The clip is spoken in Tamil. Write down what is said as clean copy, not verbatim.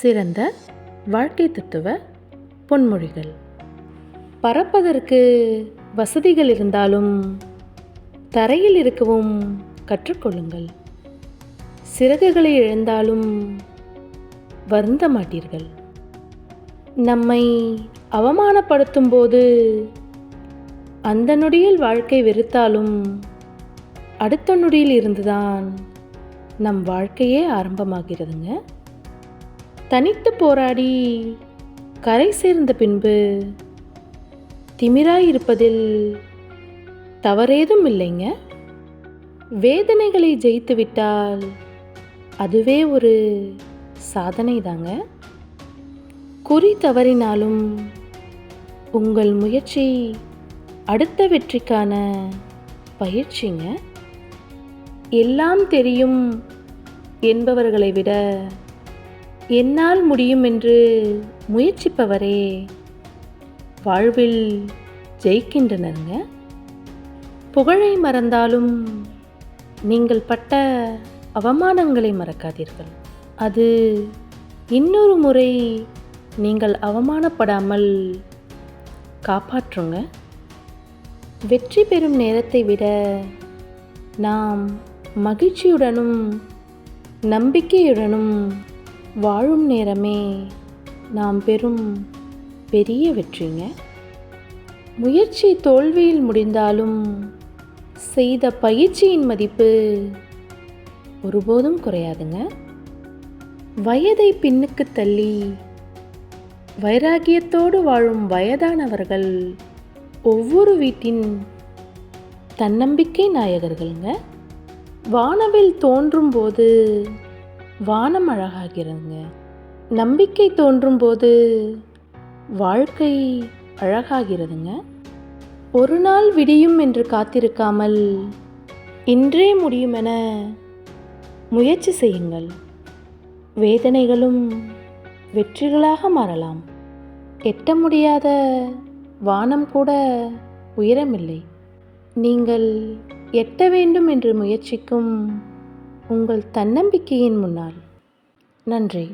சிறந்த வாழ்க்கை தத்துவ பொன்மொழிகள். பறப்பதற்கு வசதிகள் இருந்தாலும் தரையில் இருக்கவும் கற்றுக்கொள்ளுங்கள். சிறகுகளை இழந்தாலும் வருந்த மாட்டீர்கள். நம்மை அவமானப்படுத்தும் போது அந்த நொடியில் வாழ்க்கை வெறுத்தாலும் அடுத்த நொடியில் இருந்துதான் நம் வாழ்க்கையே ஆரம்பமாகிறதுங்க. தனித்து போராடி கரை சேர்ந்த பின்பு திமிராயிருப்பதில் தவறேதும் இல்லைங்க. வேதனைகளை ஜெயித்து விட்டால் அதுவே ஒரு சாதனை தாங்க. குறி தவறினாலும் உங்கள் முயற்சி அடுத்த வெற்றிக்கான பயிற்சிங்க. எல்லாம் தெரியும் என்பவர்களை விட என்னால் முடியும் என்று முயற்சிப்பவரே வாழ்வில் ஜெயிக்கின்றனருங்க. புகழை மறந்தாலும் நீங்கள் பட்ட அவமானங்களை மறக்காதீர்கள். அது இன்னொரு முறை நீங்கள் அவமானப்படாமல் காப்பாற்றுங்க. வெற்றி பெறும் நேரத்தை விட நாம் மகிழ்ச்சியுடனும் நம்பிக்கையுடனும் வாழும் நேரமே நாம் பெறும் பெரிய வெற்றிங்க. முயற்சி தோல்வியில் முடிந்தாலும் செய்த பயிற்சியின் மதிப்பு ஒருபோதும் குறையாதுங்க. வயதை பின்னுக்கு தள்ளி வைராகியத்தோடு வாழும் வயதானவர்கள் ஒவ்வொரு வீட்டின் தன்னம்பிக்கை நாயகர்கள்ங்க. வானவில் தோன்றும் போது வானம் அழகாகிறதுங்க. நம்பிக்கை தோன்றும் போது வாழ்க்கை அழகாகிறதுங்க. ஒரு நாள் விடியும் என்று காத்திருக்காமல் இன்றே முடியுமென முயற்சி செய்யுங்கள். வேதனைகளும் வெற்றிகளாக மாறலாம். எட்ட முடியாத வானம் கூட உயரமில்லை. நீங்கள் எட்ட வேண்டும் என்று முயற்சிக்கும் உங்கள் தன்னம்பிக்கையின் முன்னால். நன்றி.